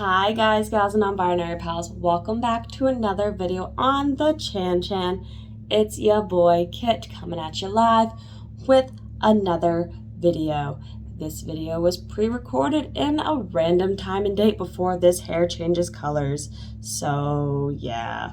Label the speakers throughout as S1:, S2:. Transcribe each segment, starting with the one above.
S1: Hi guys, gals, and non-binary pals. Welcome back to another video on the Chan. It's your boy Kit coming at you live with another video. This video was pre-recorded in a random time and date before this hair changes colors. So yeah.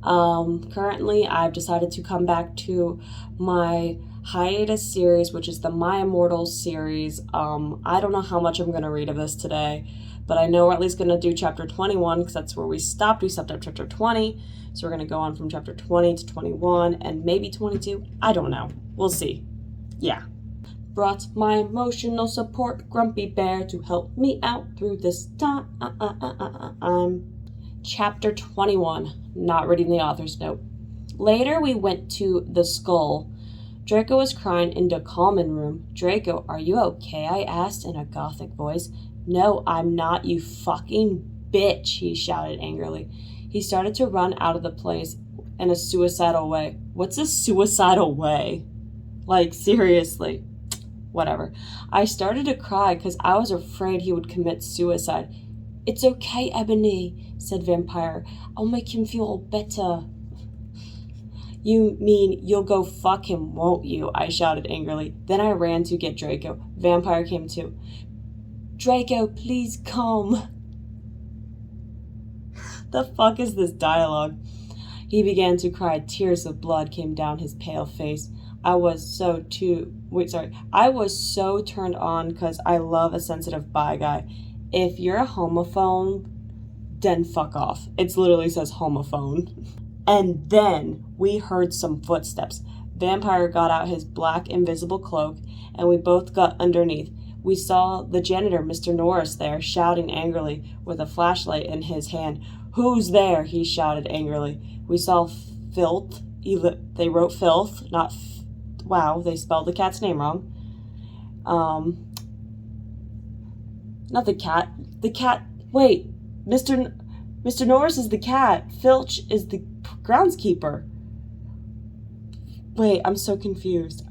S1: Currently I've decided to come back to my hiatus series, which is the My Immortal series. I don't know how much I'm going to read of this today, but I know we're at least going to do chapter 21 because that's where we stopped. We stopped at chapter 20, so we're going to go on from chapter 20 to 21 and maybe 22. I don't know. We'll see. Yeah. Brought my emotional support grumpy bear to help me out through this time. Chapter 21. Not reading the author's note. Later we went to the skull. Draco was crying in the common room. Draco, are you okay? I asked in a gothic voice. No, I'm not, you fucking bitch, he shouted angrily. He started to run out of the place in a suicidal way. What's a suicidal way? Like, seriously. Whatever. I started to cry because I was afraid he would commit suicide. It's okay, Ebony, said Vampire. I'll make him feel better. You mean you'll go fuck him, won't you? I shouted angrily. Then I ran to get Draco. Vampire came too. Draco, please come. The fuck is this dialogue? He began to cry. Tears of blood came down his pale face. I was so turned on because I love a sensitive bi guy. If you're a homophone, then fuck off. It literally says homophone. And then we heard some footsteps. Vampire got out his black invisible cloak, and we both got underneath. We saw the janitor, Mr. Norris, there, shouting angrily with a flashlight in his hand. Who's there? He shouted angrily. We saw filth. They wrote filth, not wow, they spelled the cat's name wrong. Not the cat. The cat. Wait, Mr. Norris is the cat. Filch is the groundskeeper. Wait, I'm so confused.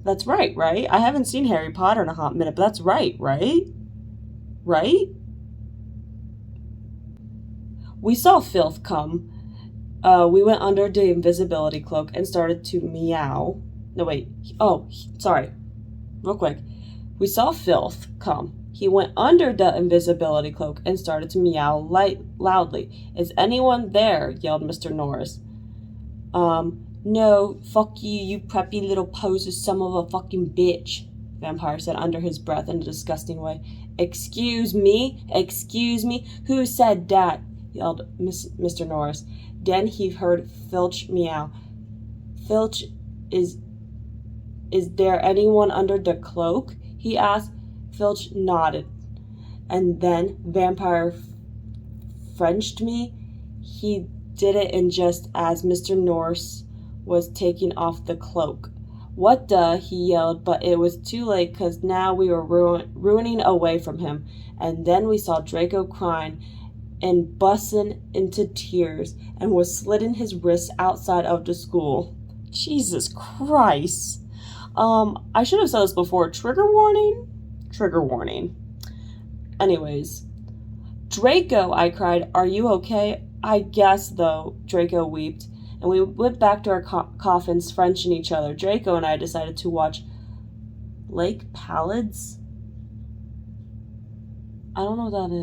S1: That's right? I haven't seen Harry Potter in a hot minute, but that's right? Right? We saw Filth come. We went under the invisibility cloak and started to meow. No, wait. Oh, sorry. Real quick. We saw Filth come. He went under the invisibility cloak and started to meow loudly. Is anyone there? Yelled Mr. Norris. No, fuck you, you preppy little poser son of a fucking bitch, Vampire said under his breath in a disgusting way. Excuse me? Who said that? Yelled Mr. Norris. Then he heard Filch meow. Filch, is there anyone under the cloak? He asked. Filch nodded. And then Vampire Frenched me. He did it in just as Mr. Norris was taking off the cloak. What the? He yelled, but it was too late because now we were ruining away from him. And then we saw Draco crying and busting into tears and was slitting his wrists outside of the school. Jesus Christ. I should have said this before. Trigger warning. Anyways. Draco, I cried. Are you okay? I guess, though, Draco wept. And we went back to our coffins, Frenching each other. Draco and I decided to watch Lake Pallets. I don't know what that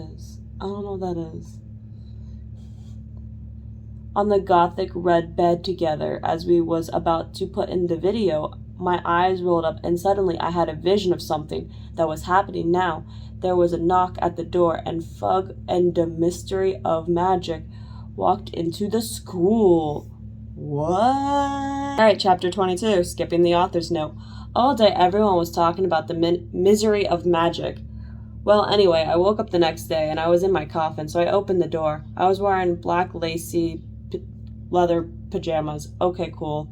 S1: is. On the gothic red bed together. As we was about to put in the video, my eyes rolled up and suddenly I had a vision of something that was happening now. There was a knock at the door and Fug and the Mystery of Magic walked into the school. What? Alright, chapter 22, skipping the author's note. All day everyone was talking about the misery of magic. Well, anyway, I woke up the next day and I was in my coffin, so I opened the door. I was wearing black lacy leather pajamas. Okay, cool.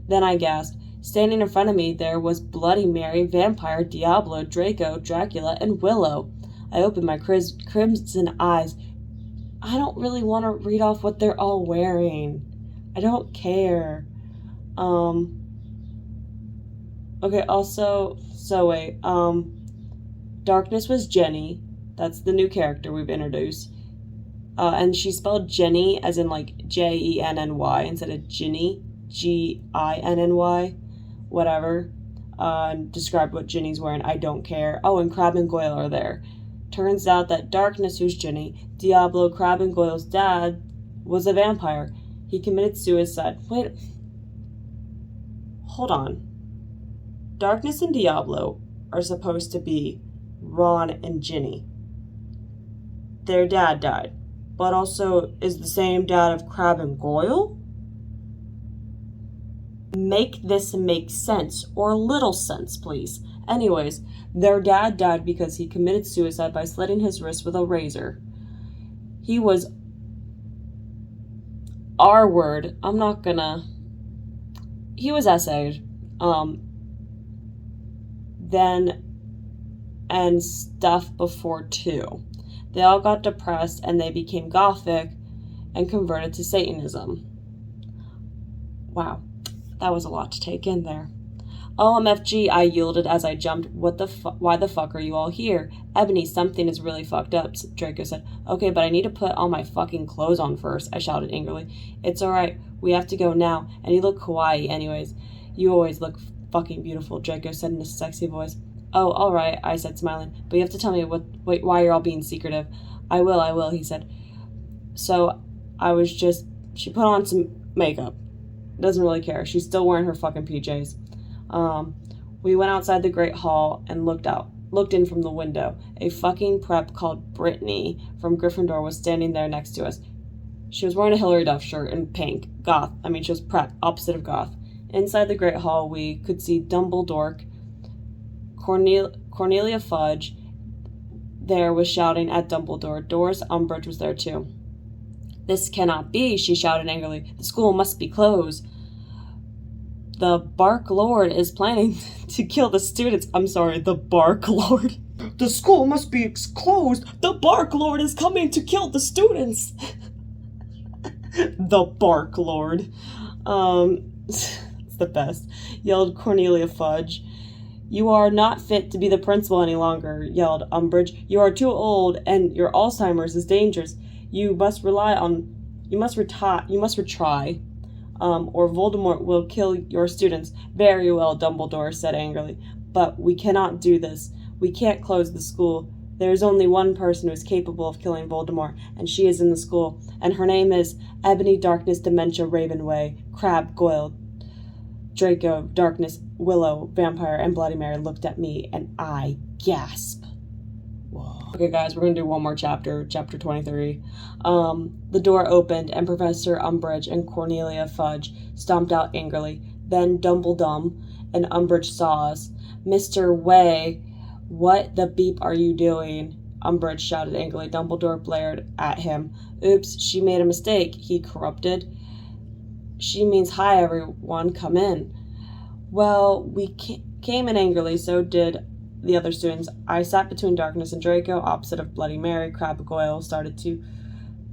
S1: Then I gasped. Standing in front of me there was Bloody Mary, Vampire, Diablo, Draco, Dracula, and Willow. I opened my crimson eyes. I don't really want to read off what they're all wearing. I don't care. Okay, also, Darkness was Jenny. That's the new character we've introduced. And she spelled Jenny as in like Jenny instead of Ginny, Ginny, whatever. Described what Ginny's wearing. I don't care. Oh, and Crab and Goyle are there. Turns out that Darkness, who's Ginny, Diablo, Crab and Goyle's dad, was a vampire. He committed suicide. Wait. Hold on. Darkness and Diablo are supposed to be Ron and Ginny. Their dad died, but also is the same dad of Crab and Goyle? Make this make sense, or a little sense, please. Anyways, their dad died because he committed suicide by slitting his wrist with a razor. He was R-word. He was essayed. Then and stuff before too. They all got depressed and they became gothic and converted to Satanism. Wow. That was a lot to take in there. OMFG, I yielded as I jumped. Why the fuck are you all here? Ebony, something is really fucked up, Draco said. Okay, but I need to put all my fucking clothes on first, I shouted angrily. It's alright, we have to go now, and you look kawaii anyways. You always look fucking beautiful, Draco said in a sexy voice. Oh, alright, I said smiling, but you have to tell me why you're all being secretive. I will, he said. So, she put on some makeup. Doesn't really care. She's still wearing her fucking PJs. We went outside the Great Hall and looked in from the window. A fucking prep called Brittany from Gryffindor was standing there next to us. She was wearing a Hilary Duff shirt in pink. She was prep, opposite of goth. Inside the Great Hall, we could see Dumbledore. Cornelia Fudge there was shouting at Dumbledore. Doris Umbridge was there too. This cannot be, she shouted angrily. The school must be closed. The Bark Lord is planning to kill the students. I'm sorry, the Bark Lord. The school must be closed. The Bark Lord is coming to kill the students. The Bark Lord. It's the best. Yelled Cornelia Fudge. You are not fit to be the principal any longer, yelled Umbridge. You are too old and your Alzheimer's is dangerous. You must retry, or Voldemort will kill your students. Very well, Dumbledore said angrily. But we cannot do this. We can't close the school. There is only one person who is capable of killing Voldemort, and she is in the school. And her name is Ebony, Darkness, Dementia, Ravenway, Crab, Goyle, Draco, Darkness, Willow, Vampire, and Bloody Mary looked at me, and I gasped. Whoa. Okay, guys, we're going to do one more chapter, chapter 23. The door opened, and Professor Umbridge and Cornelia Fudge stomped out angrily. Then Dumbledum and Umbridge saw us. Mr. Way, what the beep are you doing? Umbridge shouted angrily. Dumbledore blared at him. Oops, she made a mistake, he corrupted. She means, hi, everyone, come in. Well, we came in angrily, so did the other students. I sat between Darkness and Draco, opposite of Bloody Mary. Crab and Goyle started to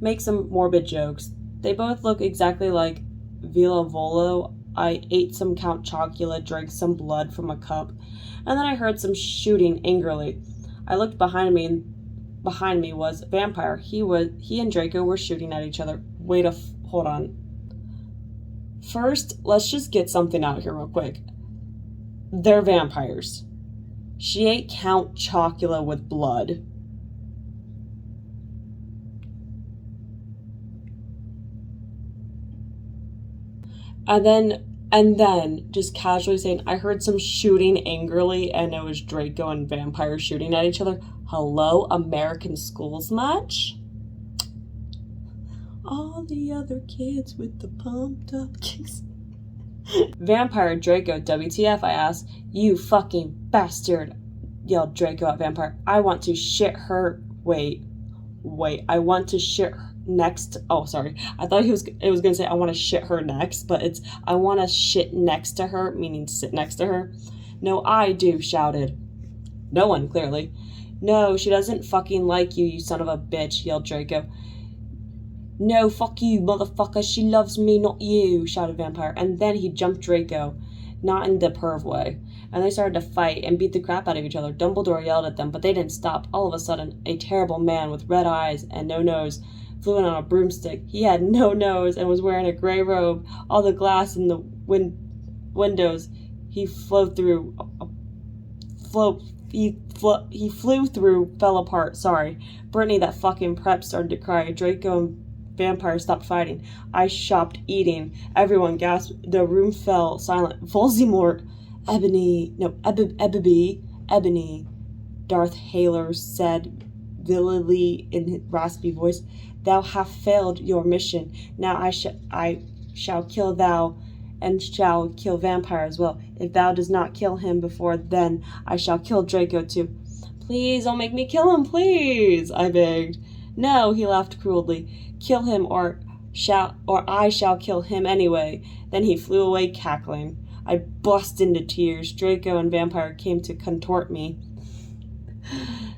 S1: make some morbid jokes. They both look exactly like Vila Volo. I ate some Count Chocula, drank some blood from a cup, and then I heard some shooting angrily. I looked behind me, and behind me was Vampire. He and Draco were shooting at each other. Hold on. First, let's just get something out here real quick. They're vampires. She ate Count Chocula with blood. And then, just casually saying, I heard some shooting angrily, and it was Draco and Vampire shooting at each other. Hello, American schools much? All the other kids with the pumped up kicks. Vampire, Draco, WTF, I asked. You fucking bastard, yelled Draco at Vampire. I want to shit her. Wait, I want to shit her next. Oh, sorry. I thought it was going to say I want to shit her next, but it's I want to shit next to her, meaning sit next to her. No, I do, shouted. No one, clearly. No, she doesn't fucking like you, you son of a bitch, yelled Draco. No, fuck you, motherfucker. She loves me, not you, shouted Vampire. And then he jumped Draco. not in the perv way. And they started to fight and beat the crap out of each other. Dumbledore yelled at them, but they didn't stop. All of a sudden, a terrible man with red eyes and no nose flew in on a broomstick. He had no nose and was wearing a gray robe. All the glass in the windows he flew through fell apart. Sorry. Brittany, that fucking prep, started to cry. Draco and Vampire stopped fighting. I stopped eating. Everyone gasped. The room fell silent. Voldemort, Ebony, Darth Haler said villainly in his raspy voice. Thou hast failed your mission. Now I shall kill thou, and shall kill Vampire as well. If thou does not kill him before then, I shall kill Draco too. Please don't make me kill him, please, I begged. No, he laughed cruelly. Kill him or I shall kill him anyway. Then he flew away cackling. I burst into tears. Draco and Vampire came to contort me.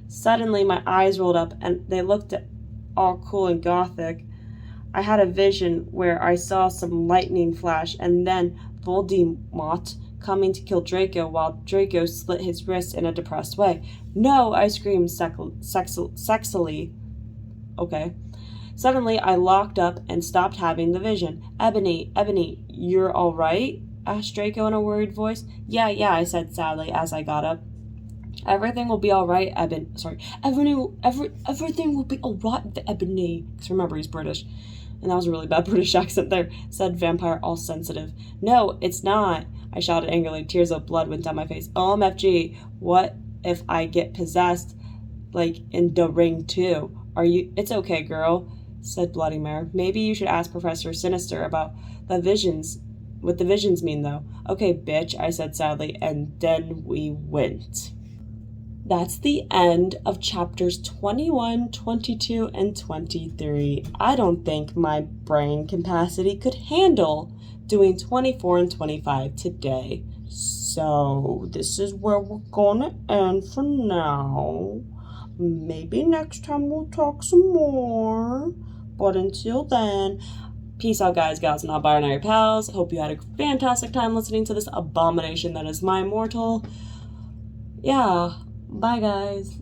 S1: Suddenly my eyes rolled up and they looked all cool and gothic. I had a vision where I saw some lightning flash and then Voldemort coming to kill Draco while Draco slit his wrist in a depressed way. No, I screamed sexily. Okay. Suddenly, I locked up and stopped having the vision. Ebony, you're all right? Asked Draco in a worried voice. Yeah, I said sadly as I got up. Everything will be all right, everything will be all right, Ebony. Because remember, he's British. And that was a really bad British accent there, said Vampire, all sensitive. No, it's not, I shouted angrily. Tears of blood went down my face. OMFG, what if I get possessed, like in the ring too? It's okay, girl, said Bloody Mare. Maybe you should ask Professor Sinister about the visions, what the visions mean, though. Okay, bitch, I said sadly, and then we went. That's the end of chapters 21, 22, and 23. I don't think my brain capacity could handle doing 24 and 25 today. So this is where we're gonna end for now. Maybe next time we'll talk some more. But until then, peace out, guys, gals, and non-binary pals. Hope you had a fantastic time listening to this abomination that is my immortal. Yeah. Bye, guys.